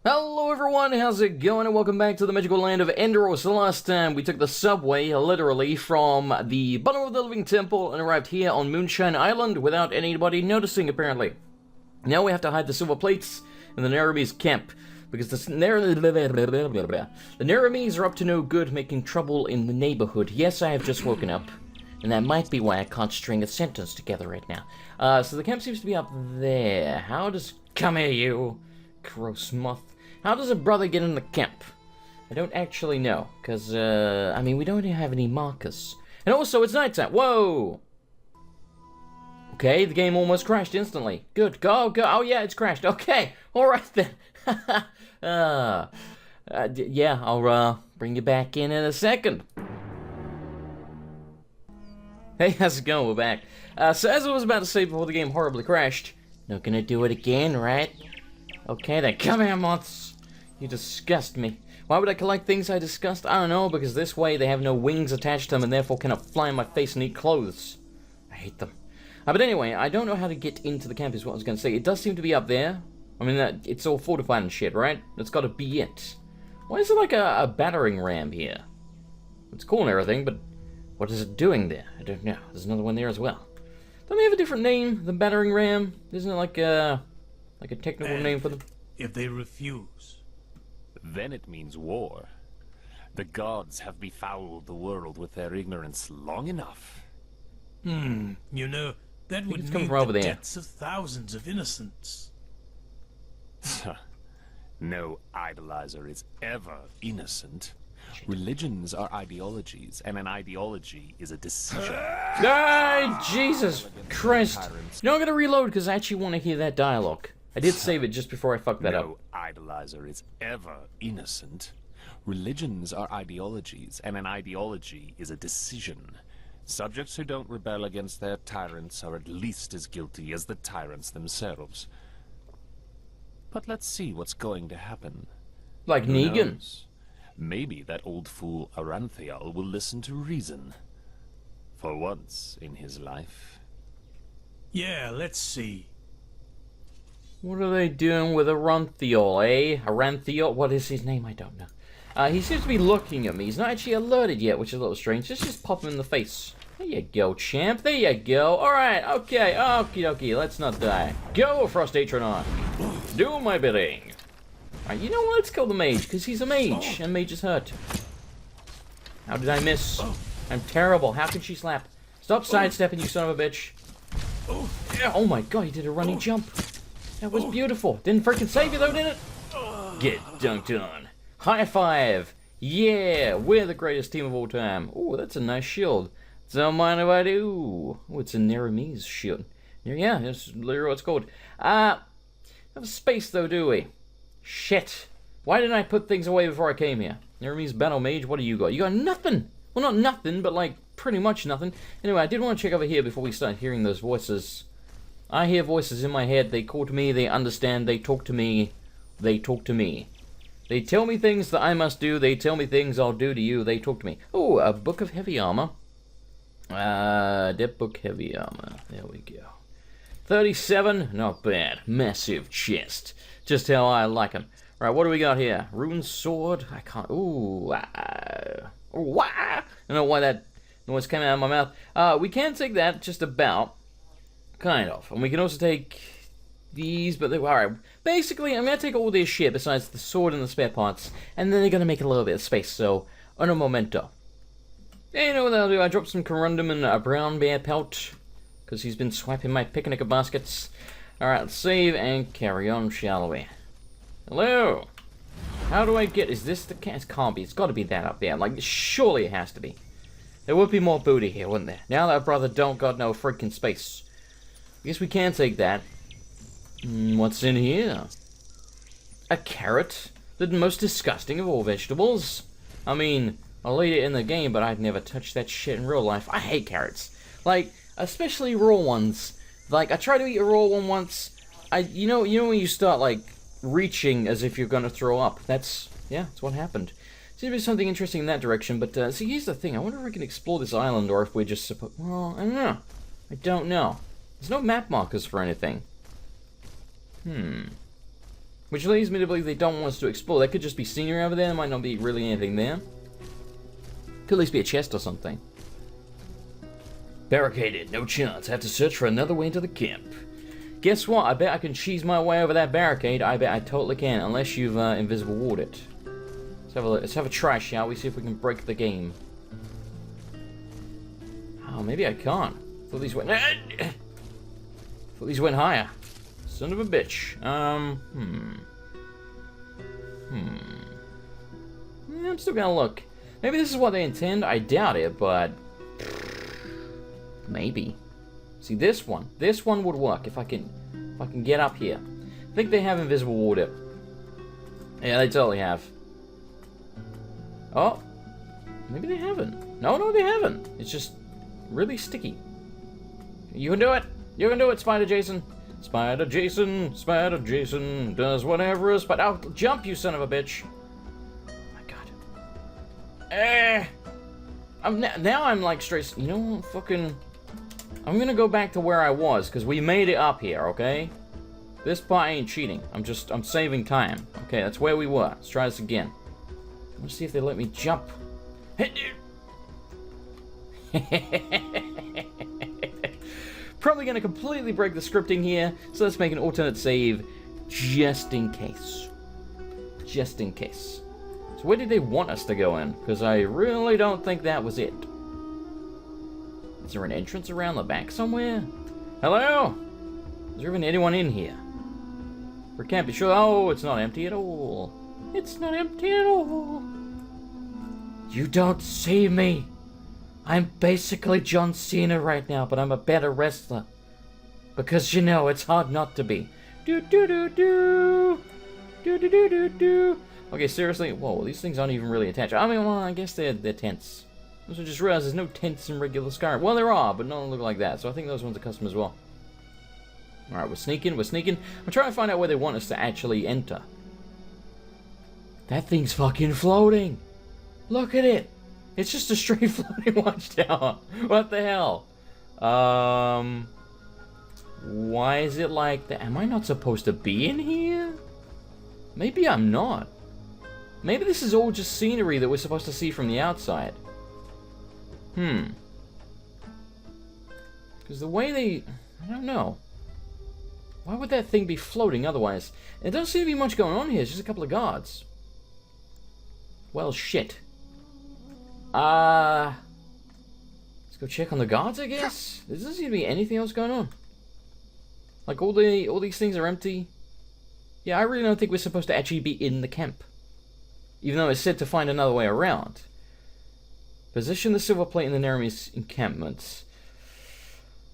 Hello everyone, how's it going, and welcome back to the magical land of Enderal. So last time we took the subway, literally, from the bottom of the living temple and arrived here on Moonshine Island without anybody noticing, apparently. Now we have to hide the silver plates in the Naramese camp, because the Naramese are up to no good making trouble in the neighborhood. Yes, I have just woken up, and that might be why I can't string a sentence together right now. So the camp seems to be up there. How does... Come here, you! Gross moth. How does a brother get in the camp? I don't actually know, because, I mean, we don't have any markers. And also, it's nighttime. Whoa! Okay, the game almost crashed instantly. Good, go, go. Oh, yeah, it's crashed. Okay, alright then. Yeah, I'll, bring you back in a second. Hey, how's it going? We're back. So as I was about to say before the game horribly crashed, not gonna do it again, right? Okay then, come here, moths. You disgust me. Why would I collect things I disgust? I don't know, because this way they have no wings attached to them and therefore cannot fly in my face and eat clothes. I hate them. But anyway, I don't know how to get into the camp is what I was going to say. It does seem to be up there. I mean, it's all fortified and shit, right? That's got to be it. Why is there like a battering ram here? It's cool and everything, but what is it doing there? I don't know. There's another one there as well. Don't they have a different name, the battering ram? Isn't it like a technical name for them? If they refuse, then it means war. The gods have befouled the world with their ignorance long enough. you know, that would it's coming mean from over the there. deaths of thousands of innocents. No idolizer is ever innocent. Religions are ideologies, and an ideology is a decision. Ah, Jesus Christ. No, I'm gonna reload because I actually want to hear that dialogue. I did save it just before I fucked that up. No idolizer is ever innocent. Religions are ideologies, and an ideology is a decision. Subjects who don't rebel against their tyrants are at least as guilty as the tyrants themselves. But let's see what's going to happen. Like Who Negan. knows? Maybe that old fool Aranthial will listen to reason. For once in his life. Yeah, let's see. What are they doing with Aranthial, eh? Aranthial? What is his name? I don't know. He seems to be looking at me. He's not actually alerted yet, which is a little strange. Let's just pop him in the face. There you go, champ. There you go. Alright, okay. Okie dokie. Let's not die. Go, Frostatron. Do my bidding. Alright, you know what? Let's kill the mage, because he's a mage, and mages hurt. How did I miss? I'm terrible. How can she slap? Stop sidestepping, you son of a bitch. Oh my god, he did a running jump. That was beautiful. Didn't freaking save you though, did it? Get dunked on. High five. Yeah, we're the greatest team of all time. Ooh, that's a nice shield. Don't mind if I do. Oh, it's a Naramese shield. Yeah, that's literally what it's called. Have a space though, do we? Shit. Why didn't I put things away before I came here? Naramese battle mage, what do you got? You got nothing. Well, not nothing, but like pretty much nothing. Anyway, I did want to check over here before we start hearing those voices. I hear voices in my head. They call to me, they understand, they talk to me. They talk to me. They tell me things that I must do. They tell me things I'll do to you. They talk to me. Oh, a book of heavy armor. That book heavy armor. There we go. 37, not bad. Massive chest. Just how I like them. Right, what do we got here? Rune sword. I can't. Ooh. I don't know why that noise came out of my mouth. We can take that just about. Kind of. And we can also take these, but alright. Basically, I'm going to take all this shit besides the sword and the spare parts, and then they're going to make a little bit of space, so, on a momento. And you know what I'll do? I dropped some corundum and a brown bear pelt, because he's been swiping my picnic baskets. Alright, let's save and carry on, shall we? Hello? How do I get... Is this the... It can't be. It's got to be that up there. Like, surely it has to be. There would be more booty here, wouldn't there? Now that brother don't got no freaking space. I guess we can take that. What's in here? A carrot? The most disgusting of all vegetables? I mean, I'll eat it in the game, but I'd never touch that shit in real life. I hate carrots. Like, especially raw ones. Like, I tried to eat a raw one once. You know when you start, like, reaching as if you're gonna throw up? That's what happened. Seems to be something interesting in that direction, but, see, here's the thing. I wonder if we can explore this island, or if we're just supposed... Well, I don't know. I don't know. There's no map markers for anything. Which leads me to believe they don't want us to explore. There could just be scenery over there. There might not be really anything there. Could at least be a chest or something. Barricaded. No chance. Have to search for another way into the camp. Guess what? I bet I can cheese my way over that barricade. I bet I totally can. Unless you've invisible walled it. Let's have a try, shall we? See if we can break the game. Oh, maybe I can't. Thought these went... Thought these went higher. Son of a bitch. I'm still gonna look. Maybe this is what they intend. I doubt it, but... Maybe. See, this one. This one would work if I can get up here. I think they have invisible water. Yeah, they totally have. Oh. Maybe they haven't. No, they haven't. It's just really sticky. You can do it. You can do it, Spider Jason. Spider Jason does whatever a spider... Oh, jump, you son of a bitch. Oh my god. Now I'm like straight... You know what, fucking... I'm gonna go back to where I was, because we made it up here, okay? This part ain't cheating. I'm saving time. Okay, that's where we were. Let's try this again. Let's see if they let me jump. Probably going to completely break the scripting here, so let's make an alternate save just in case. Just in case. So where did they want us to go in? Because I really don't think that was it. Is there an entrance around the back somewhere? Hello? Is there even anyone in here? We can't be sure. Oh, it's not empty at all. It's not empty at all. You don't see me. I'm basically John Cena right now, but I'm a better wrestler. Because, you know, it's hard not to be. Do-do-do-do. Do-do-do-do-do. Okay, seriously? Whoa, these things aren't even really attached. I mean, well, I guess they're tents. I also just realized there's no tents in regular Skyrim. Well, there are, but none look like that. So I think those ones are custom as well. Alright, we're sneaking. I'm trying to find out where they want us to actually enter. That thing's fucking floating. Look at it. It's just a straight floating watchtower. What the hell? Why is it like that? Am I not supposed to be in here? Maybe I'm not. Maybe this is all just scenery that we're supposed to see from the outside. Because the way they... I don't know. Why would that thing be floating otherwise? There doesn't seem to be much going on here. It's just a couple of guards. Well, shit. Let's go check on the guards, I guess? There doesn't seem to be anything else going on. Like, all these things are empty. Yeah, I really don't think we're supposed to actually be in the camp. Even though it's said to find another way around. Position the silver plate in the Naramese encampments.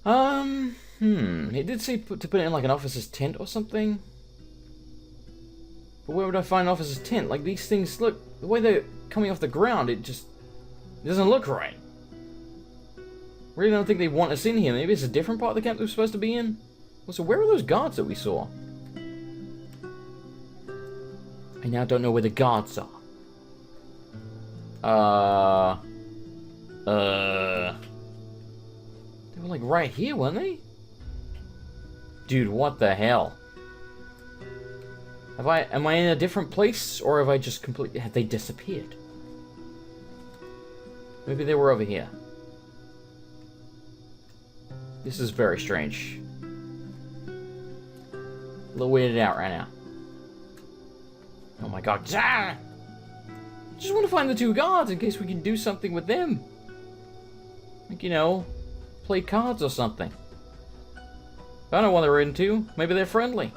It did say to put it in like an officer's tent or something. But where would I find an officer's tent? Like, these things, look, the way they're coming off the ground, it doesn't look right. Really don't think they want us in here. Maybe it's a different part of the camp that we're supposed to be in? Also, where are those guards that we saw? I now don't know where the guards are. They were like right here, weren't they? Dude, what the hell? Am I in a different place, or have I just have they disappeared? Maybe they were over here. This is very strange. A little weirded out right now. Oh my god. Ah! I just want to find the two guards in case we can do something with them. Like, you know, play cards or something. I don't know what they're into. Maybe they're friendly.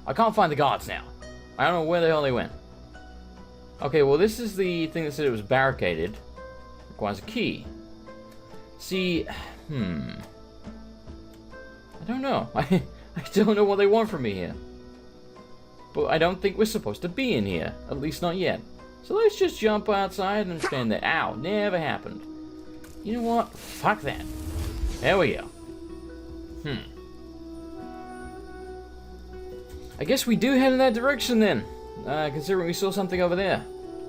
I can't find the guards now. I don't know where the hell they went. Okay, well, this is the thing that said it was barricaded. Requires a key. See, I don't know. I don't know what they want from me here. But I don't think we're supposed to be in here. At least not yet. So let's just jump outside and stand there. Ow, never happened. You know what? Fuck that. There we go. I guess we do head in that direction then. Considering we saw something over there.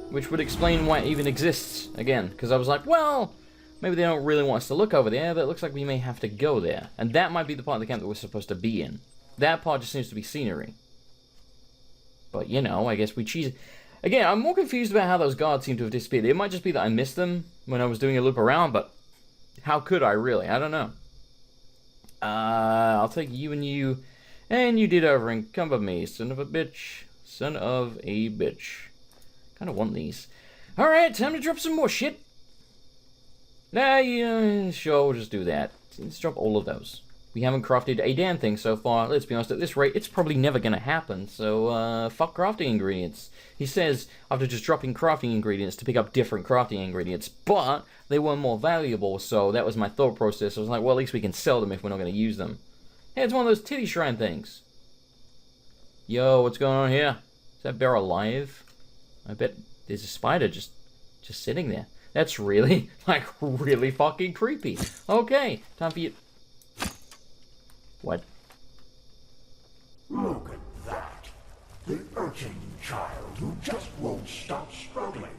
Which would explain why it even exists again. Because I was like, well, maybe they don't really want us to look over there, but it looks like we may have to go there. And that might be the part of the camp that we're supposed to be in. That part just seems to be scenery. But, you know, I guess we cheese... Again, I'm more confused about how those guards seem to have disappeared. It might just be that I missed them when I was doing a loop around, but how could I, really? I don't know. I'll take you and you. And you did over and come with me, son of a bitch. Son of a bitch. Kind of want these. Alright, time to drop some more shit. Nah, yeah, sure, we'll just do that. Let's drop all of those. We haven't crafted a damn thing so far. Let's be honest, at this rate, it's probably never going to happen. So, fuck crafting ingredients. He says, after just dropping crafting ingredients, to pick up different crafting ingredients. But, they were more valuable, so that was my thought process. I was like, well, at least we can sell them if we're not going to use them. Hey, it's one of those titty shrine things. Yo, what's going on here? Is that bear alive? I bet there's a spider just sitting there. That's really, like, really fucking creepy. Okay, time for you... What? Look at that. The urchin child who just won't stop struggling.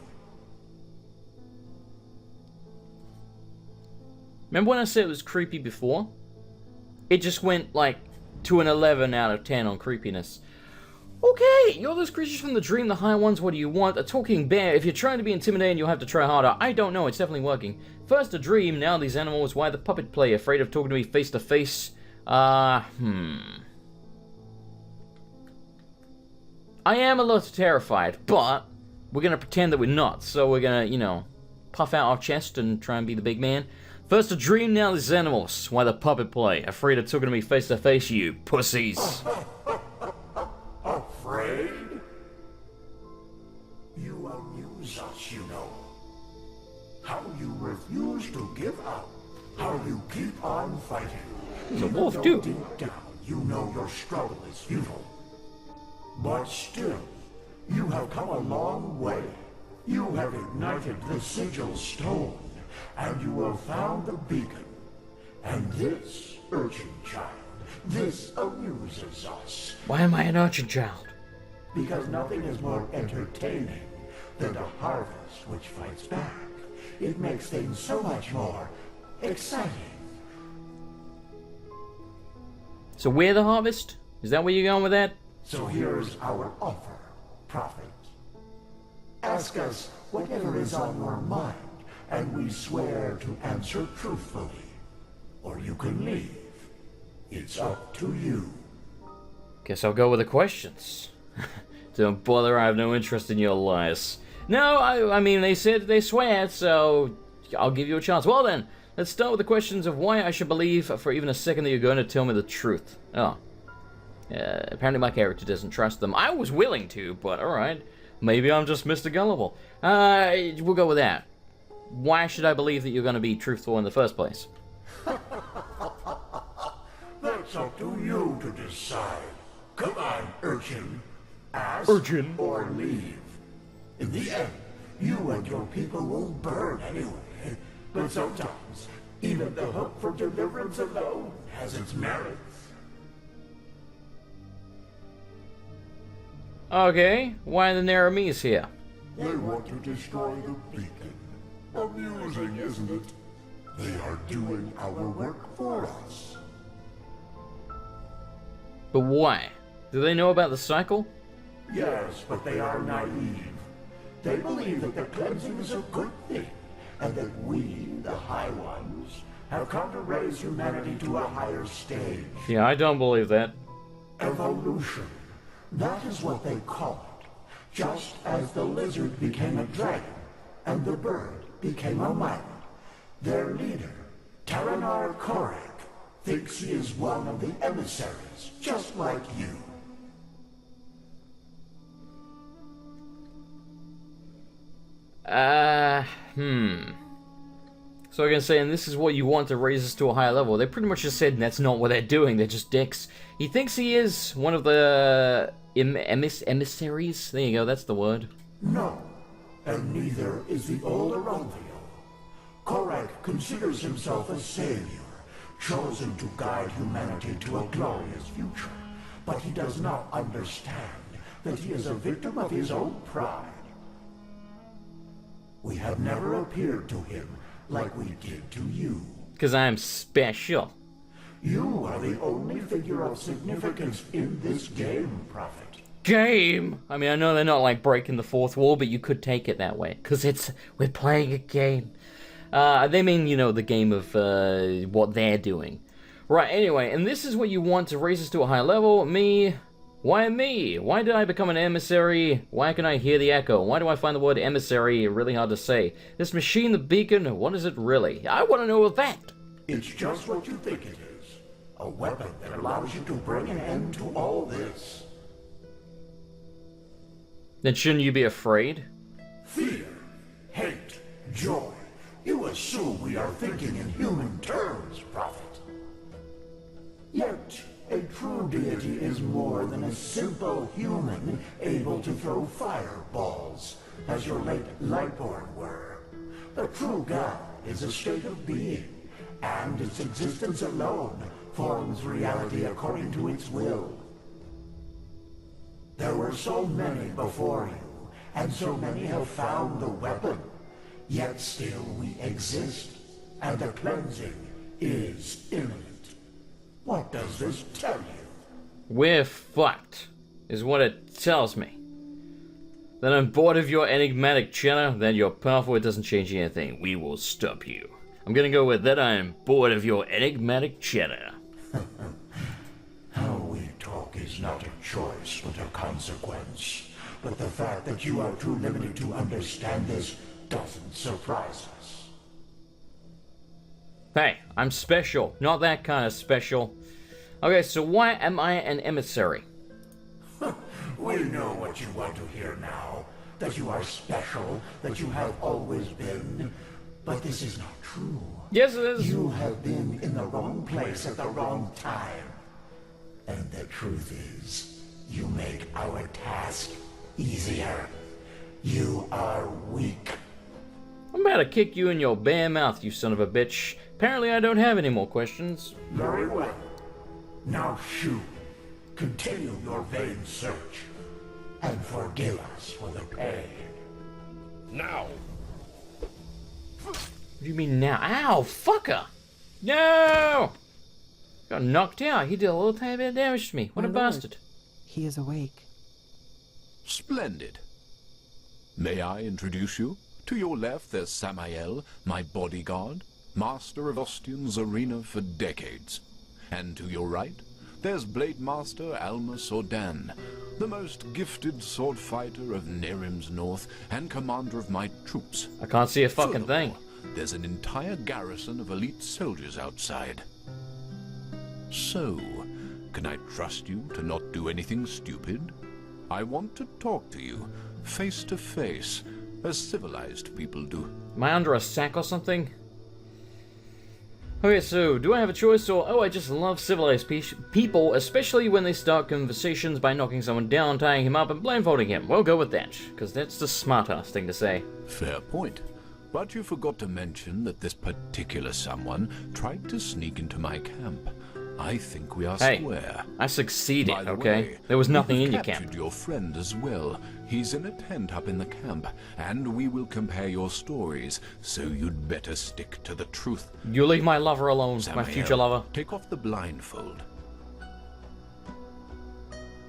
Remember when I said it was creepy before? It just went, like, to an 11 out of 10 on creepiness. Okay, you're those creatures from the dream, the high ones, what do you want? A talking bear, if you're trying to be intimidating, you'll have to try harder. I don't know, it's definitely working. First a dream, now these animals, why the puppet play? Afraid of talking to me face to face? I am a little terrified, but we're gonna pretend that we're not, so we're gonna, you know, puff out our chest and try and be the big man. First a dream, now these animals, why the puppet play? Afraid of talking to me face to face, you pussies. Afraid? You amuse us, you know. How you refuse to give up. How you keep on fighting. He's a wolf, too. Deep down, you know your struggle is futile. But still, you have come a long way. You have ignited the sigil stone, and you have found the beacon. And this, urchin child, this amuses us. Why am I an urchin child? Because nothing is more entertaining than a harvest which fights back. It makes things so much more exciting. So we're the harvest? Is that where you're going with that? So here's our offer, Prophet. Ask us whatever is on your mind, and we swear to answer truthfully. Or you can leave. It's up to you. Guess I'll go with the questions. Don't bother, I have no interest in your lies. No, I mean, they said they swear, so I'll give you a chance. Well then, let's start with the questions of why I should believe for even a second that you're going to tell me the truth. Oh. Apparently my character doesn't trust them. I was willing to, but alright. Maybe I'm just Mr. Gullible. We'll go with that. Why should I believe that you're going to be truthful in the first place? That's up to you to decide. Come on, urchin. Ask Urchin. or leave. In the end, you and your people will burn anyway. But sometimes, even the hope for deliverance alone has its merits. Okay, why are the Naramese here? They want to destroy the beacon. Amusing, isn't it? They are doing our work for us. But why? Do they know about the cycle? Yes, but they are naive. They believe that the cleansing is a good thing, and that we, the High Ones, have come to raise humanity to a higher stage. Yeah, I don't believe that. Evolution. That is what they call it. Just as the lizard became a dragon, and the bird became a man. Their leader, Taranar Korek, thinks he is one of the emissaries, just like you. So I'm gonna say, and this is what you want to raise us to a higher level. They pretty much just said that's not what they're doing, they're just dicks. He thinks he is one of the emissaries? There you go, that's the word. No, and neither is the old Duneville. Korek considers himself a savior, chosen to guide humanity to a glorious future. But he does not understand that he is a victim of his own pride. We have never appeared to him like we did to you. Because I'm special. You are the only figure of significance in this game, Prophet. game. I mean, I know they're not like breaking the fourth wall, but you could take it that way. Because we're playing a game. They mean, you know, the game of what they're doing. Right, anyway, and this is what you want to raise us to a higher level. Me. Why me? Why did I become an emissary? Why can I hear the echo? Why do I find the word emissary really hard to say? This machine, the beacon, what is it really? I want to know that. It's just what you think it is. A weapon that allows you to bring an end to all this. Then shouldn't you be afraid? Fear, hate, joy. You assume we are thinking in human terms, Prophet. Yet, a true deity is more than a simple human able to throw fireballs, as your late Lightborn were. The true God is a state of being, and its existence alone forms reality according to its will. There were so many before you, and so many have found the weapon. Yet still we exist, and the cleansing is imminent. What does this tell you? We're fucked, is what it tells me. Then I'm bored of your enigmatic chatter, then you're powerful, it doesn't change anything. We will stop you. I'm gonna go with that I'm bored of your enigmatic chatter. How we talk is not a choice, but a consequence. But the fact that you are too limited to understand this doesn't surprise us. Hey, I'm special, not that kind of special. Okay, so why am I an emissary? We know what you want to hear now. That you are special, that you have always been. But this is not true. Yes, it is. You have been in the wrong place at the wrong time. And the truth is, you make our task easier. You are weak. I'm about to kick you in your bare mouth, you son of a bitch. Apparently I don't have any more questions. Very well. Now shoot. Continue your vain search. And forgive us for the pain. Now! What do you mean now? Ow, fucker! No! Got knocked out. He did a little tiny bit of damage to me. What My a lord, bastard. He is awake. Splendid. May I introduce you? To your left, there's Samael, my bodyguard, master of Ostian's arena for decades. And to your right, there's Blade Master Almas Ordan, the most gifted sword fighter of Nehrim's north and commander of my troops. I can't see a fucking thing. Furthermore, there's an entire garrison of elite soldiers outside. So, can I trust you to not do anything stupid? I want to talk to you, face to face, as civilized people do. Am I under a sack or something? Okay, so, do I have a choice or, oh, I just love civilized people, especially when they start conversations by knocking someone down, tying him up, and blindfolding him. We'll go with that, because that's the smart-ass thing to say. Fair point. But you forgot to mention that this particular someone tried to sneak into my camp. I think we are square. I succeeded, By the okay? way, There was nothing you've in your captured camp. your friend as well. He's in a tent up in the camp, and we will compare your stories, so you'd better stick to the truth. You leave my lover alone, my Samael, future lover. take off the blindfold.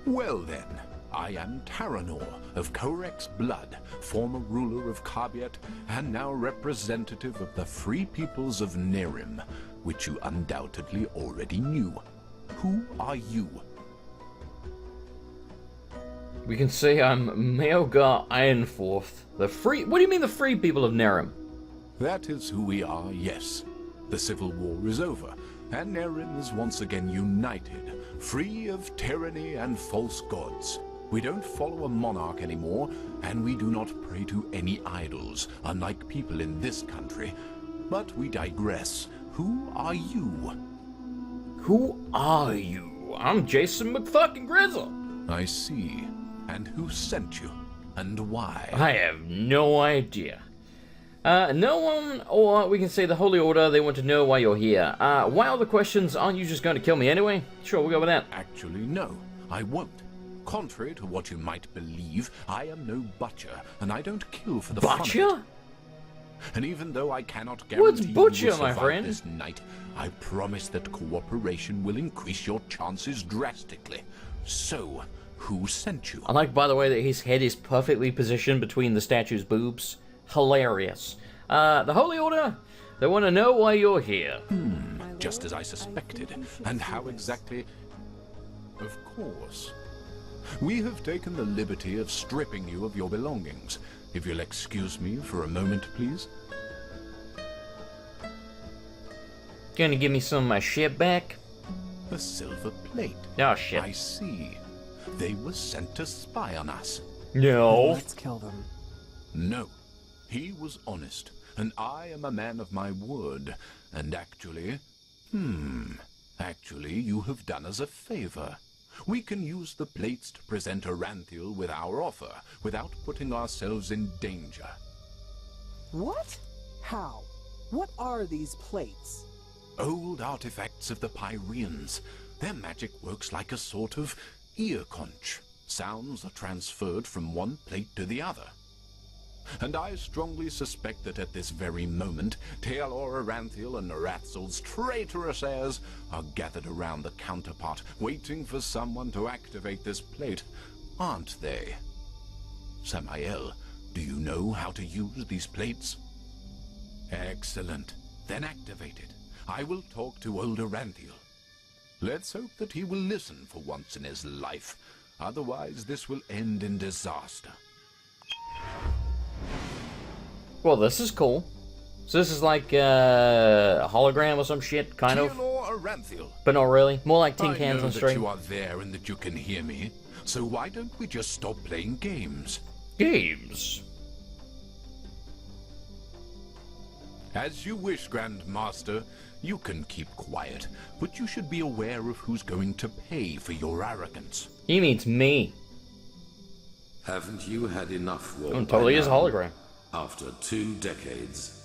Well then, I am Taranor of Korek's blood, former ruler of Kabiet, and now representative of the free peoples of Nehrim, which you undoubtedly already knew. Who are you? We can say I'm Maelgar Ironforth. The free... What do you mean the free people of Nehrim? That is who we are, yes. The civil war is over, and Nehrim is once again united, free of tyranny and false gods. We don't follow a monarch anymore, and we do not pray to any idols, unlike people in this country. But we digress. Who are you? Who are you? I'm Jason McFucking Grizzle. I see. And who sent you? And why? I have no idea. No one, or we can say the Holy Order, they want to know why you're here. Why all the questions? Aren't you just going to kill me anyway? Sure, we'll go with that. Actually, no. I won't. Contrary to what you might believe, I am no butcher, and I don't kill for the fun of it. Butcher? And even though I cannot What's guarantee butcher, you will my survive friend? this night, I promise that cooperation will increase your chances drastically. So, Who sent you? I like, by the way, that his head is perfectly positioned between the statue's boobs. Hilarious. The Holy Order, they want to know why you're here. Just as I suspected. And how exactly? Of course. We have taken the liberty of stripping you of your belongings. If you'll excuse me for a moment, please. Gonna give me some of my shit back? A silver plate. Oh, shit. I see. They were sent to spy on us. No. Let's kill them. No. He was honest, and I am a man of my word. And actually, you have done us a favor. We can use the plates to present Aranthiel with our offer, without putting ourselves in danger. What? How? What are these plates? Old artifacts of the Pyreans. Their magic works like a sort of ear conch. Sounds are transferred from one plate to the other. And I strongly suspect that at this very moment, Taelor Aranthiel and Naratzel's traitorous heirs are gathered around the counterpart, waiting for someone to activate this plate, aren't they? Samael, do you know how to use these plates? Excellent. Then activate it. I will talk to old Aranthiel. Let's hope that he will listen for once in his life. Otherwise, this will end in disaster. Well, this is cool. So this is like a hologram or some shit, kind of. Taelor Aranthiel. But not really. More like tin I cans know on that string. you are there and that you can hear me. So why don't we just stop playing games? Games. As you wish, Grand Master. You can keep quiet, but you should be aware of who's going to pay for your arrogance. He means me. Haven't you had enough war? Totally is a hologram. After 2 decades.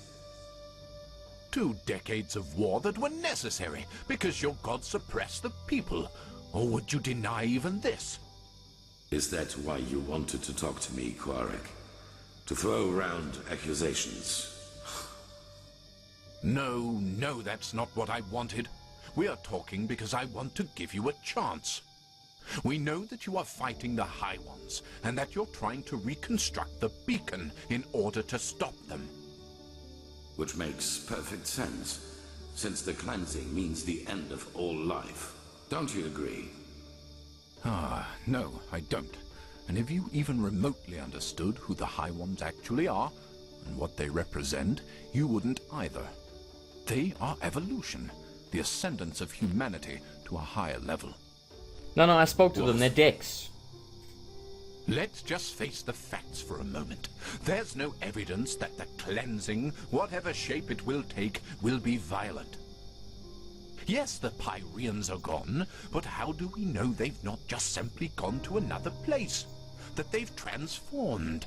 2 decades of war that were necessary because your god suppressed the people. Or would you deny even this? Is that why you wanted to talk to me, Quarek? To throw around accusations? No, that's not what I wanted. We are talking because I want to give you a chance. We know that you are fighting the High Ones, and that you're trying to reconstruct the beacon in order to stop them. Which makes perfect sense, since the cleansing means the end of all life. Don't you agree? No, I don't. And if you even remotely understood who the High Ones actually are, and what they represent, you wouldn't either. They are evolution, the ascendance of humanity to a higher level. No, I spoke to them. They're dicks. Let's just face the facts for a moment. There's no evidence that the cleansing, whatever shape it will take, will be violent. Yes, the Pyreans are gone, but how do we know they've not just simply gone to another place? That they've transformed?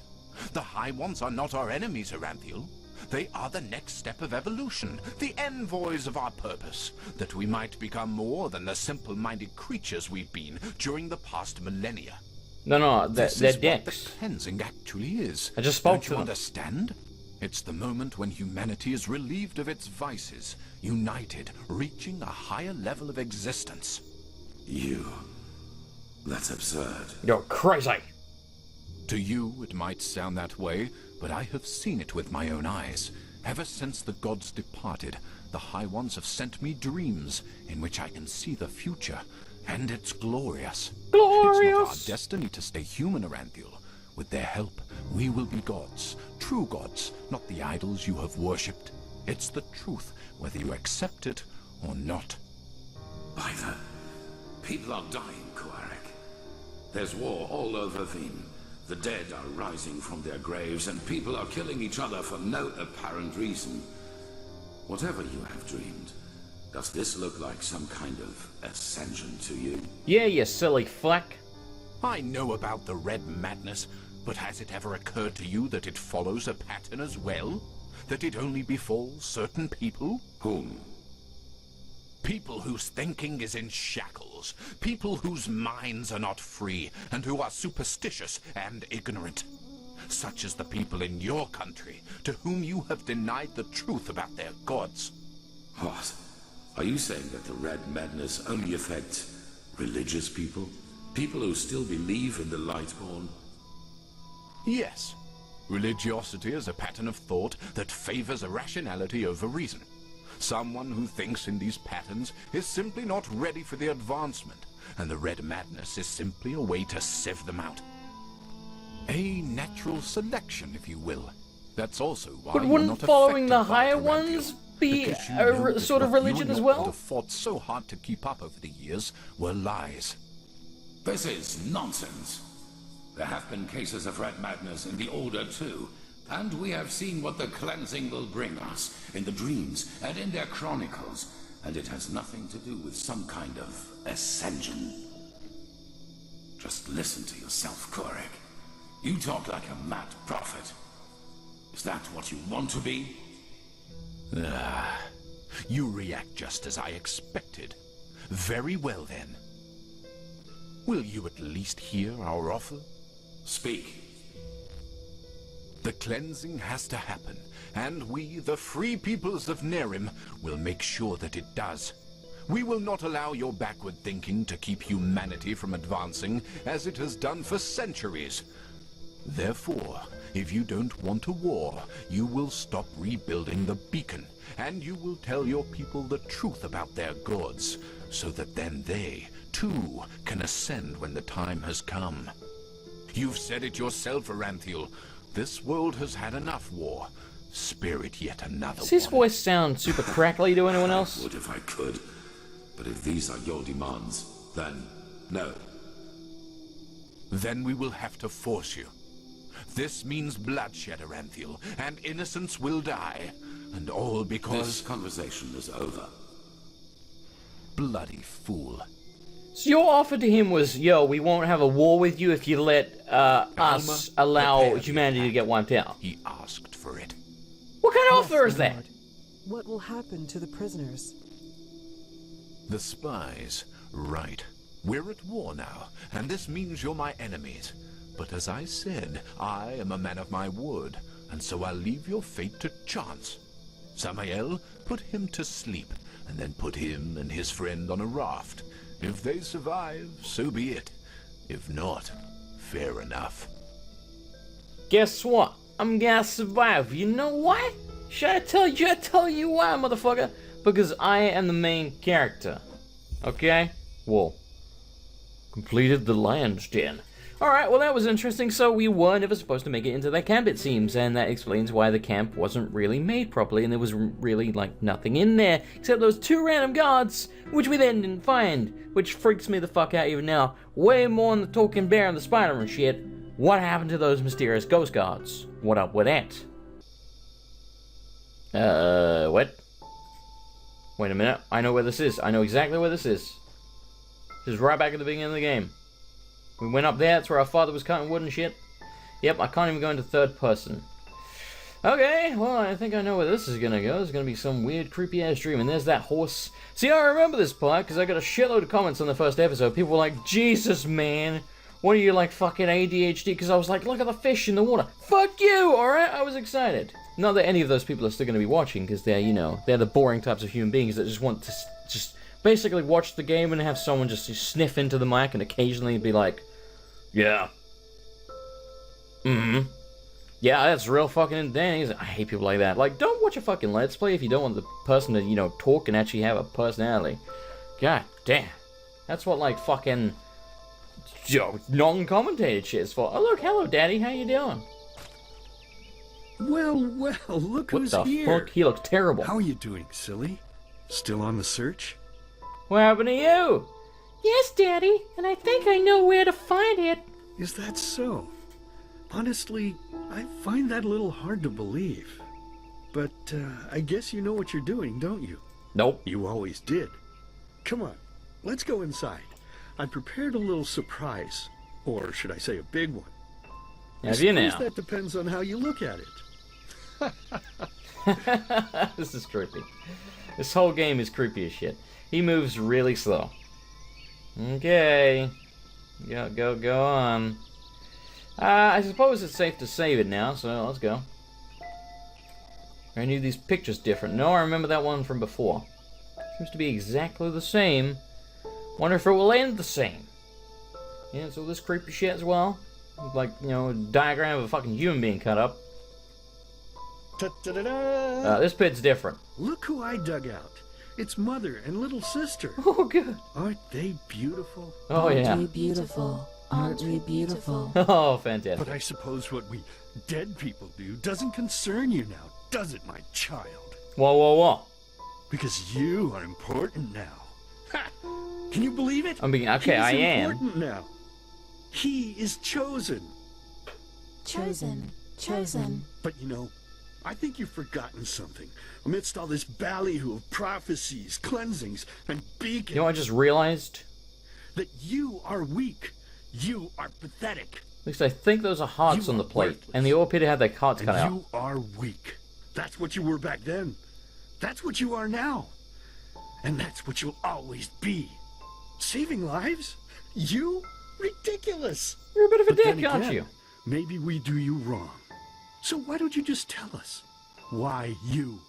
The High Ones are not our enemies, Aranthiel. They are the next step of evolution, the envoys of our purpose, that we might become more than the simple-minded creatures we've been during the past millennia. No, they're This is what the dicks. cleansing actually is. I just spoke Don't to you them. understand? It's the moment when humanity is relieved of its vices, united, reaching a higher level of existence. That's absurd. You're crazy. To you, it might sound that way, but I have seen it with my own eyes. Ever since the gods departed, the High Ones have sent me dreams in which I can see the future, and it's glorious. It's not our destiny to stay human, Aranthiel. With their help, we will be gods, true gods, not the idols you have worshipped. It's the truth, whether you accept it or not. By the... People are dying, Quarek. There's war all over Veen. The dead are rising from their graves, and people are killing each other for no apparent reason. Whatever you have dreamed, does this look like some kind of ascension to you? Yeah, you silly fuck. I know about the red madness, but has it ever occurred to you that it follows a pattern as well? That it only befalls certain people? Whom? People whose thinking is in shackles. People whose minds are not free, and who are superstitious and ignorant. Such as the people in your country, to whom you have denied the truth about their gods. What? Are you saying that the Red Madness only affects religious people? People who still believe in the Lightborn? Yes. Religiosity is a pattern of thought that favors irrationality over reason. Someone who thinks in these patterns is simply not ready for the advancement, and the Red Madness is simply a way to sieve them out. A natural selection, if you will. That's also why But you're wouldn't not following the affected by higher it, Durandil, ones be because you know a that sort of what you religion and as your well? order fought so hard to keep up over the years were lies. This is nonsense. There have been cases of red madness in the Order too, and we have seen what the cleansing will bring us in the dreams and in their chronicles, and it has nothing to do with some kind of ascension. Just listen to yourself, Korek. You talk like a mad prophet. Is that what you want to be? You react just as I expected. Very well then. Will you at least hear our offer? Speak. The cleansing has to happen, and we, the free peoples of Nehrim, will make sure that it does. We will not allow your backward thinking to keep humanity from advancing, as it has done for centuries. Therefore, if you don't want a war, you will stop rebuilding the beacon, and you will tell your people the truth about their gods, so that then they, too, can ascend when the time has come. You've said it yourself, Aranthiel. This world has had enough war. Spare it yet another Does his one. voice sound super crackly to anyone I else? would if I could, but if these are your demands, then no. Then we will have to force you. This means bloodshed, Aranthiel, and innocents will die. And all because... This conversation is over. Bloody fool. So your offer to him was, yo, we won't have a war with you if you let us allow prepare the humanity to attack. get wiped out. He asked for it. What kind of Yes, offer is my that? lord. What will happen to the prisoners? The spies. Right. We're at war now, and this means you're my enemies. But as I said, I am a man of my word, and so I'll leave your fate to chance. Samael, put him to sleep, and then put him and his friend on a raft. If they survive, so be it. If not, fair enough. Guess what? I'm gonna survive. You know why? Should I tell you why, motherfucker? Because I am the main character. Okay? Whoa. Completed the lion's den. Alright, well that was interesting. So we were never supposed to make it into that camp, it seems, and that explains why the camp wasn't really made properly, and there was really, like, nothing in there, except those 2 random guards, which we then didn't find, which freaks me the fuck out even now, way more than the talking bear and the spider and shit. What happened to those mysterious ghost guards? What up with that? What? Wait a minute, I know where this is. I know exactly where this is. This is right back at the beginning of the game. We went up there, that's where our father was cutting wood and shit. Yep, I can't even go into third person. Okay, well, I think I know where this is gonna go. There's gonna be some weird, creepy-ass dream, and there's that horse. See, I remember this part, because I got a shitload of comments on the first episode. People were like, Jesus, man, what are you, like, fucking ADHD? Because I was like, look at the fish in the water. Fuck you, alright? I was excited. Not that any of those people are still gonna be watching, because they're, you know, they're the boring types of human beings that just want to just basically watch the game and have someone just sniff into the mic and occasionally be like, yeah. Mm-hmm. Yeah, that's real fucking dang. I hate people like that. Like, don't watch a fucking Let's Play if you don't want the person to, you know, talk and actually have a personality. God damn. That's what, like, fucking, you know, non-commentated shit is for. Oh, look, hello, Daddy. How you doing? Well, look What who's the here. fuck? He looks terrible. How are you doing, silly? Still on the search? What happened to you? Yes, Daddy, and I think I know where to find it. Is that so? Honestly, I find that a little hard to believe. But I guess you know what you're doing, don't you? Nope. You always did. Come on, let's go inside. I prepared a little surprise. Or should I say a big one? Have you I now? suppose that depends on how you look at it. This is creepy. This whole game is creepy as shit. He moves really slow. Okay. Go on. I suppose it's safe to save it now, so let's go. I knew these pictures different. No, I remember that one from before. Seems to be exactly the same. Wonder if it will end the same. Yeah, so this creepy shit as well. Like, you know, a diagram of a fucking human being cut up. Ta-da-da-da! This pit's different. Look who I dug out. It's mother and little sister. Oh, good. Aren't they beautiful? Oh, yeah. Aren't we beautiful? Aren't we beautiful? Oh, fantastic. But I suppose what we dead people do doesn't concern you now, does it, my child? Whoa, whoa, whoa. Because you are important now. Ha! Can you believe it? I'm being okay. I am important now. He is chosen. Chosen. Chosen. But you know, I think you've forgotten something. Amidst all this ballyhoo of prophecies, cleansings, and beacons, You know what I just realized? that you are weak. You are pathetic. At least I think those are hearts You on the are plate. worthless. And they all appear to have their hearts And cut out. you are weak. That's what you were back then. That's what you are now. And that's what you'll always be. Saving lives? You? Ridiculous. You're a bit of a But then dick, aren't again, you? Maybe we do you wrong. So why don't you just tell us? Why you?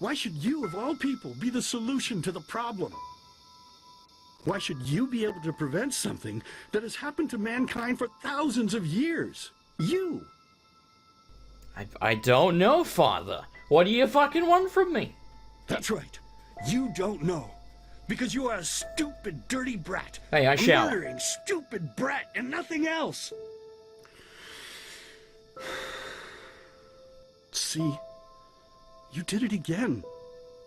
Why should you, of all people, be the solution to the problem? Why should you be able to prevent something that has happened to mankind for thousands of years? You! I don't know, Father. What do you fucking want from me? That's right. You don't know. Because you are a stupid, dirty brat. Hey, I A shall. murdering, stupid brat and nothing else. See? You did it again.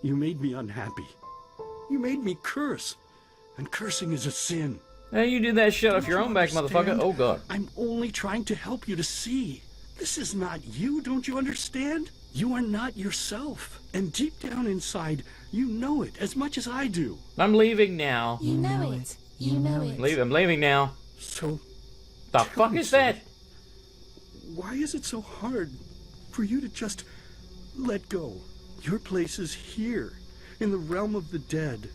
You made me unhappy. You made me curse. And cursing is a sin. Hey, you did that shit off Don't your you own back, motherfucker. understand? Oh, God. I'm only trying to help you to see. This is not you, don't you understand? You are not yourself. And deep down inside, you know it as much as I do. I'm leaving now. You know it. You know it. I'm leaving now. So, The Tell fuck me, is that? why is it so hard for you to just let go? Your place is here, in the realm of the dead.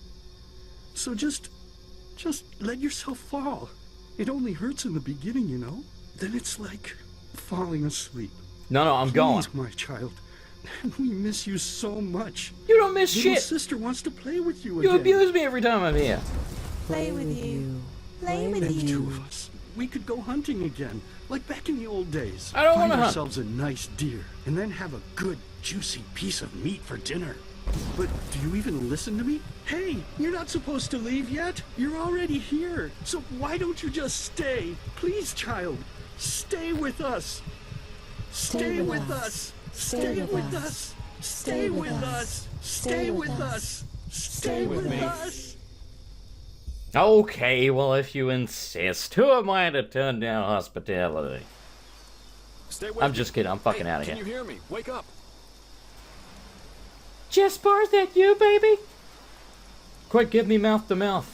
So just let yourself fall. It only hurts in the beginning, you know? Then it's like falling asleep. No, I'm going. Please, my child. We miss you so much. You don't miss Little shit. sister wants to play with you You again. abuse me every time I'm here. Play with you. Play with And the two you. of us, we could go hunting again, like back in the old days. I don't Find wanna hunt. ourselves a nice deer, and then have a good, juicy piece of meat for dinner. But do you even listen to me? Hey, you're not supposed to leave yet. You're already here. So why don't you just stay? Please, child, stay with us. Stay with us. Stay with us. Stay with us. Stay with us. Stay with us. Okay, well, if you insist. Who am I to turn down hospitality? Stay with I'm me. just kidding. I'm fucking Hey, out of Can here. you hear me? Wake up. Jesper, is that you, baby? Quick, give me mouth to mouth.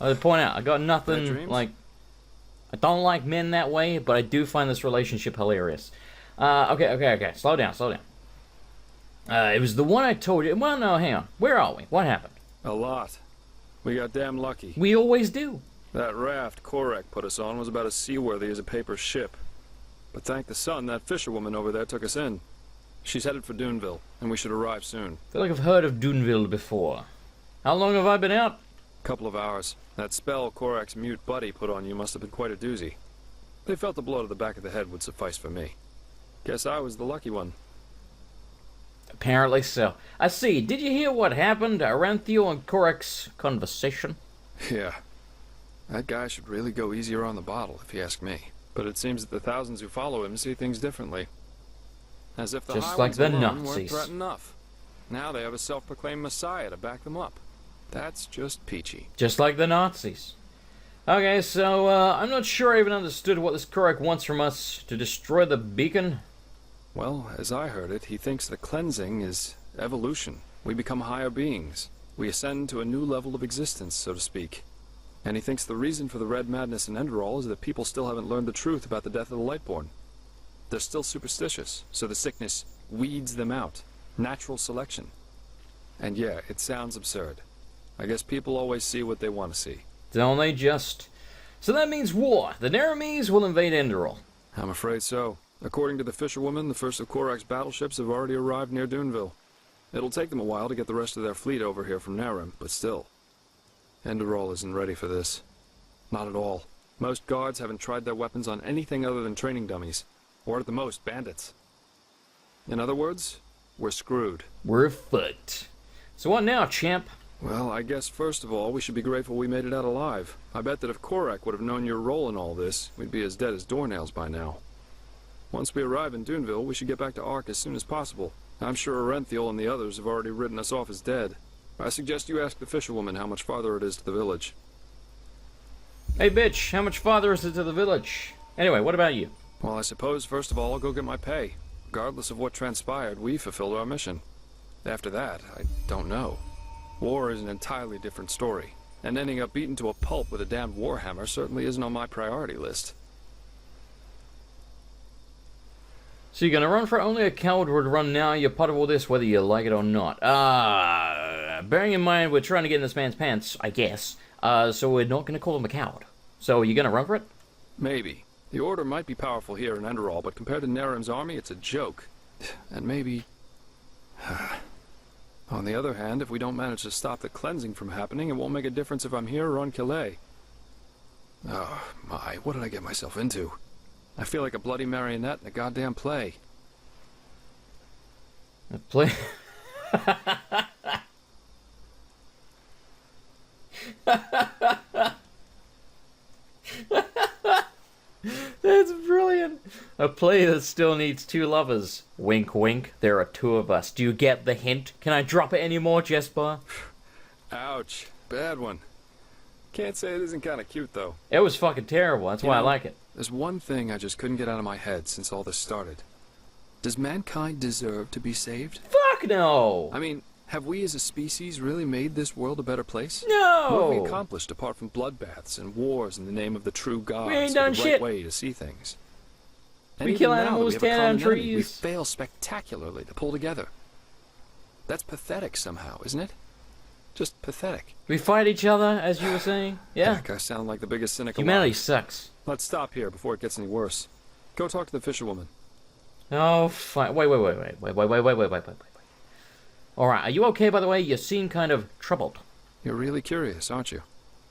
I would point out, I got Bad nothing, dreams? like... I don't like men that way, but I do find this relationship hilarious. Okay. Slow down. It was the one I told you... Well, no, hang on. Where are we? What happened? A lot. We got damn lucky. We always do. That raft Korek put us on was about as seaworthy as a paper ship. But thank the sun, that fisherwoman over there took us in. She's headed for Duneville, and we should arrive soon. I feel like I've heard of Duneville before. How long have I been out? Couple of hours. That spell Korek's mute buddy put on you must have been quite a doozy. They felt the blow to the back of the head would suffice for me. Guess I was the lucky one. Apparently so. I see. Did you hear what happened? Aranthio and Korek's conversation? Yeah. That guy should really go easier on the bottle, if you ask me. But it seems that the thousands who follow him see things differently. As if the Just high like ones the alone Nazis. weren't threat enough. Now they have a self-proclaimed messiah to back them up. That's just peachy. Just like the Nazis. Okay, so, I'm not sure I even understood what this Korek wants from us. To destroy the beacon? Well, as I heard it, he thinks the cleansing is evolution. We become higher beings. We ascend to a new level of existence, so to speak. And he thinks the reason for the red madness in Enderal is that people still haven't learned the truth about the death of the Lightborn. They're still superstitious, so the sickness weeds them out. Natural selection. And yeah, it sounds absurd. I guess people always see what they want to see. Don't they just... So that means war. The Naramese will invade Enderal. I'm afraid so. According to the fisherwoman, the first of Korak's battleships have already arrived near Duneville. It'll take them a while to get the rest of their fleet over here from Nehrim, but still. Enderal isn't ready for this. Not at all. Most guards haven't tried their weapons on anything other than training dummies. Or at the most, bandits. In other words, we're screwed. We're fucked. So what now, champ? Well, I guess first of all, we should be grateful we made it out alive. I bet that if Korak would have known your role in all this, we'd be as dead as doornails by now. Once we arrive in Duneville, we should get back to Ark as soon as possible. I'm sure Arenthiel and the others have already written us off as dead. I suggest you ask the fisherwoman how much farther it is to the village. Hey, bitch, how much farther is it to the village? Anyway, what about you? Well, I suppose first of all I'll go get my pay. Regardless of what transpired, we fulfilled our mission. After that, I don't know. War is an entirely different story, and ending up beaten to a pulp with a damned warhammer certainly isn't on my priority list. So you're gonna run for it? Only a coward would run now. You're part of all this, whether you like it or not. Bearing in mind we're trying to get in this man's pants, I guess. So we're not gonna call him a coward. So you're gonna run for it? Maybe. The Order might be powerful here in Enderal, but compared to Nehrim's army, it's a joke. And maybe... On the other hand, if we don't manage to stop the cleansing from happening, it won't make a difference if I'm here or on Calais. Oh, my, what did I get myself into? I feel like a bloody marionette in a goddamn play. A play? That's brilliant. A play that still needs two lovers. Wink, wink. There are two of us. Do you get the hint? Can I drop it anymore, Jesper? Ouch. Bad one. Can't say it isn't kind of cute, though. It was fucking terrible. That's why I like it. There's one thing I just couldn't get out of my head since all this started. Does mankind deserve to be saved? Fuck no! I mean, have we as a species really made this world a better place? No! What have we accomplished apart from bloodbaths and wars in the name of the true gods? We ain't done the shit. Right way to see things. We kill animals, tear down trees. We fail spectacularly to pull together. That's pathetic somehow, isn't it? Just pathetic. We fight each other, as you were saying. Yeah. Heck, I sound like the biggest cynic Humanity alive. sucks. Let's stop here before it gets any worse. Go talk to the fisherwoman. Oh, fine. Wait. Alright, are you okay, by the way? You seem kind of troubled. You're really curious, aren't you?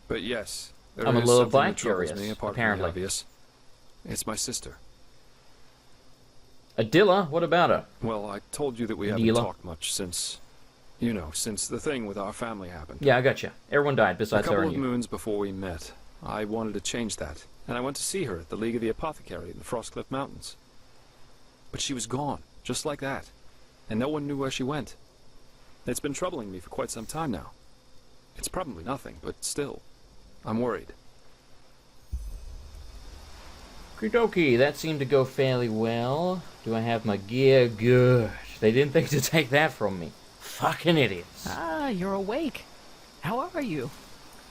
But yes, there I'm a is little something bit that troubles curious, me, apart apparently. from the obvious. It's my sister. Adilla? What about her? Well, I told you that we haven't Adila? talked much since, you know, since the thing with our family happened. Yeah, I gotcha. Everyone died besides A her couple and of you. moons before we met, I wanted to change that, and I went to see her at the League of the Apothecary in the Frostcliff Mountains. But she was gone, just like that, and no one knew where she went. It's been troubling me for quite some time now. It's probably nothing, but still, I'm worried. Okie, that seemed to go fairly well. Do I have my gear? Good. They didn't think to take that from me. Fucking idiots. Ah, you're awake. How are you?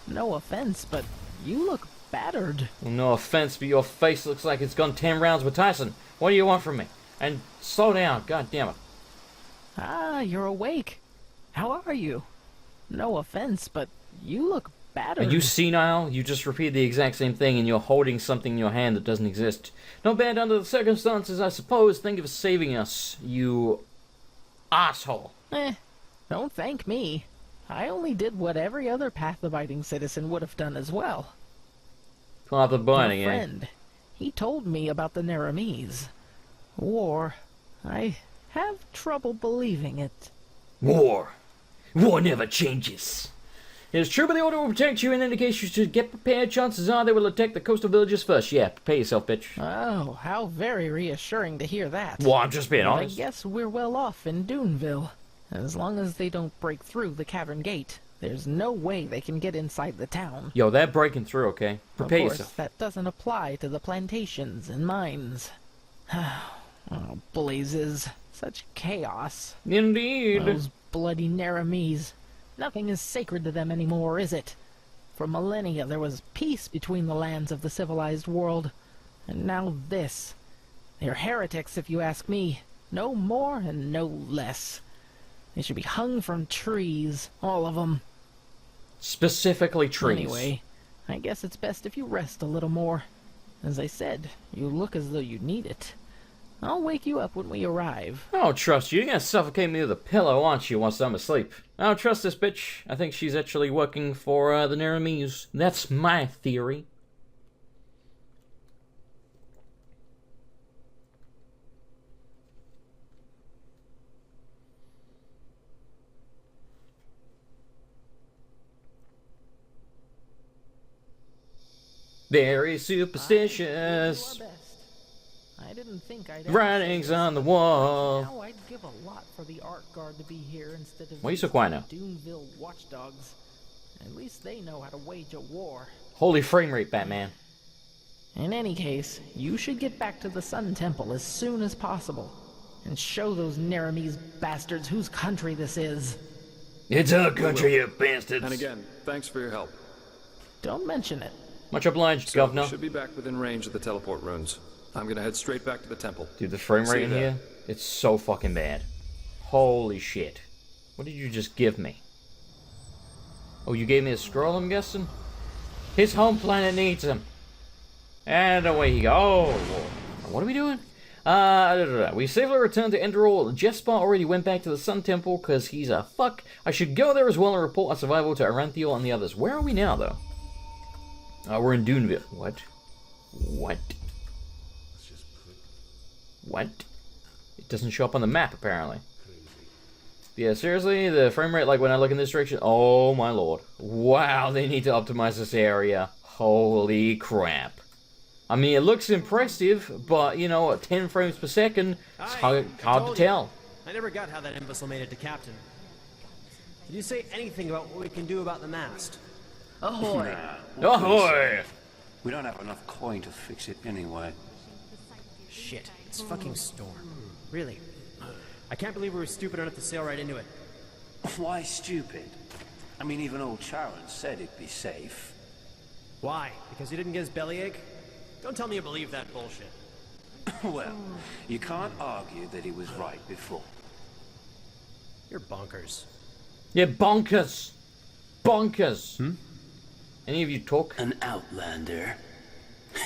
No offense, but you look battered. Well, no offense, but your face looks like it's gone 10 rounds with Tyson. What do you want from me? And slow down, god damn it. Ah, you're awake. How are you? No offense, but you look battered. Are you senile? You just repeat the exact same thing and you're holding something in your hand that doesn't exist. Not bad under the circumstances, I suppose. Thank you for saving us, you asshole. Don't thank me. I only did what every other path-abiding citizen would have done as well. Path abiding, My friend, he told me about the Naramese. War. I have trouble believing it. War. War never changes. It is true, but the Order will protect you, and in case you should get prepared, chances are they will attack the coastal villages first. Yeah, prepare yourself, bitch. Oh, how very reassuring to hear that. Well, I'm just being And honest. I guess we're well off in Duneville. As long as they don't break through the cavern gate, there's no way they can get inside the town. Yo, they're breaking through, okay? Prepare Of course, yourself. that doesn't apply to the plantations and mines. Oh, blazes. Such chaos. Indeed. Those bloody Naramese. Nothing is sacred to them anymore, is it? For millennia there was peace between the lands of the civilized world. And now this. They're heretics, if you ask me. No more and no less. They should be hung from trees, all of them. Specifically trees. Anyway, I guess it's best if you rest a little more. As I said, you look as though you need it. I'll wake you up when we arrive. I don't trust you. You're gonna suffocate me with a pillow, aren't you, once I'm asleep? I don't trust this bitch. I think she's actually working for the Naramese. That's my theory. Very superstitious. I didn't think I'd Writings on the wall. Now I'd give a lot for the art guard to be here instead of Why are you so quiet now? Duneville watchdogs. At least they know how to wage a war. Holy frame rate, Batman. In any case, you should get back to the Sun Temple as soon as possible and show those Naramese bastards whose country this is. It's our country, you bastards. And again, thanks for your help. Don't mention it. Much obliged, So, Governor. we should be back within range of the teleport runes. I'm gonna head straight back to the temple. Dude, the frame See rate you in there. here, it's so fucking bad. Holy shit. What did you just give me? Oh, you gave me a scroll, I'm guessing? His home planet needs him. And away he goes. Oh, what are we doing? We safely returned to Enderal. Jesper already went back to the Sun Temple because he's a fuck. I should go there as well and report our survival to Aranthiel and the others. Where are we now, though? We're in Duneville. What? What? What? It doesn't show up on the map, apparently. Yeah, seriously, the frame rate, like when I look in this direction, oh my lord. Wow, they need to optimize this area. Holy crap. I mean, it looks impressive, but, you know, at 10 frames per second, it's hard to tell. I never got how that imbecile made it to captain. Did you say anything about what we can do about the mast? Ahoy! Ahoy! We don't have enough coin to fix it anyway. Shit, it's fucking Storm. Really. I can't believe we were stupid enough to sail right into it. Why stupid? I mean, even old Charon said it'd be safe. Why? Because he didn't get his bellyache? Don't tell me you believe that bullshit. Well, you can't argue that he was right before. You're bonkers. Yeah, bonkers. Bonkers. Any of you talk? An outlander.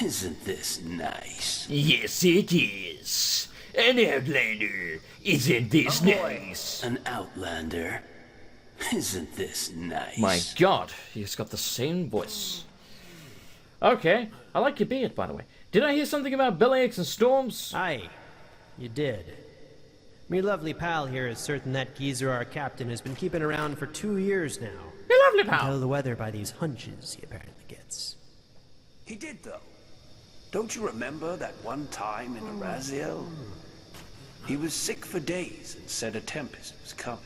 Isn't this nice? Yes, it is. An outlander. Isn't this nice? An outlander. Isn't this nice? My god, he's got the same voice. Okay, I like your beard, by the way. Did I hear something about bellyaches and storms? Aye, you did. Me lovely pal here is certain that geezer, our captain, has been keeping around for 2 years now. Your lovely Can pal. tell the weather by these hunches he apparently gets. He did, though. Don't you remember that one time in Araziel? He was sick for days and said a tempest was coming.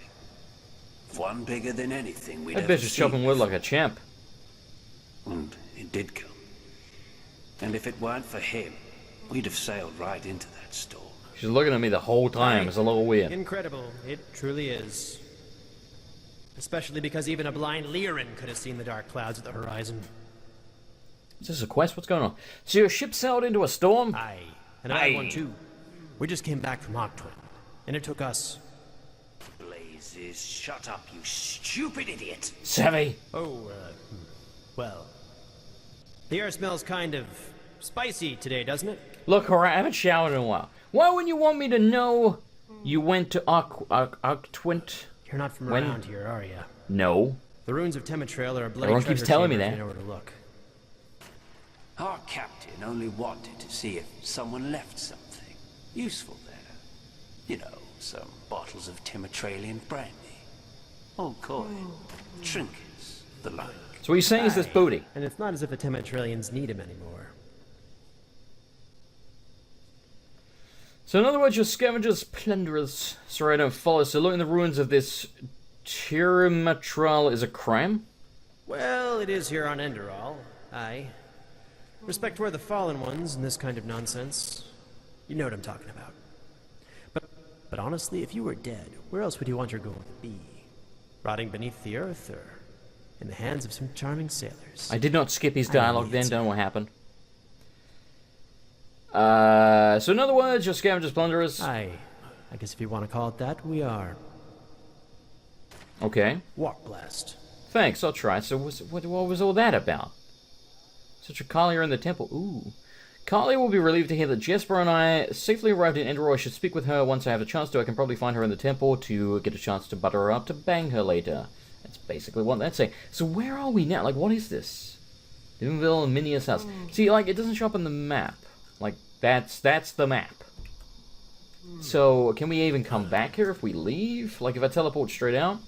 One bigger than anything we'd That ever bitch is seen. chopping wood like a champ. And it did come. And if it weren't for him, we'd have sailed right into that storm. She's looking at me the whole time. It's a little weird. Incredible. It truly is. Especially because even a blind Lyran could have seen the dark clouds at the horizon. Is this a quest? What's going on? So your ship sailed into a storm? Aye. And I had one too. We just came back from Octwin. And it took us... Blazes, shut up, you stupid idiot! Savvy. Oh, well... The air smells kind of spicy today, doesn't it? Look, alright, I haven't showered in a while. Why wouldn't you want me to know you went to Octwint? You're not from around here, are you? No. The ruins of Temetrail are a bloody Everyone keeps treasure telling me chamber that. if you know where to look. Our captain only wanted to see if someone left something useful there. You know, some bottles of Temetralian brandy, old coin, trinkets, the like. So what you're saying is this booty. And it's not as if the Temetralians need him anymore. So in other words, your scavengers, plunderers. Sorry, I don't follow. So looking in the ruins of this Temetrail is a crime? Well, it is here on Enderal. Aye. Respect where the fallen ones and this kind of nonsense. You know what I'm talking about. But honestly, if you were dead, where else would you want your gold to be? Rotting beneath the earth, or in the hands of some charming sailors? I did not skip his I know the dialogue then, answer. don't know what happened. So in other words, your scavengers, plunderers. Aye. I guess if you want to call it that, we are. Okay. Warp Blast. Thanks, I'll try. So what was all that about? Such a Kali in the temple. Ooh. Kali will be relieved to hear that Jesper and I safely arrived in Enderal. I should speak with her once I have a chance to. I can probably find her in the temple to get a chance to butter her up to bang her later. That's basically what that's saying. So where are we now? Like, what is this? Duneville and Minia's house. See, like, it doesn't show up on the map. Like, that's the map. So, can we even come back here if we leave? Like, if I teleport straight out?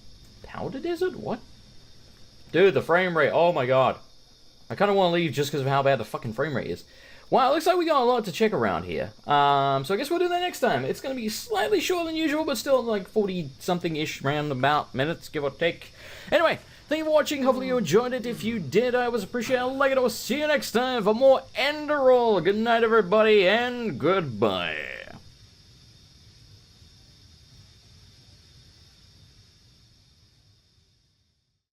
Powder Desert? What? Dude, the frame rate. Oh my god. I kind of want to leave just because of how bad the fucking frame rate is. Wow, it looks like we got a lot to check around here. So I guess we'll do that next time. It's going to be slightly shorter than usual, but still like 40-something-ish roundabout minutes, give or take. Anyway, thank you for watching. Hopefully you enjoyed it. If you did, I was appreciate it. Like it. I will see you next time for more Enderal. Good night, everybody, and goodbye.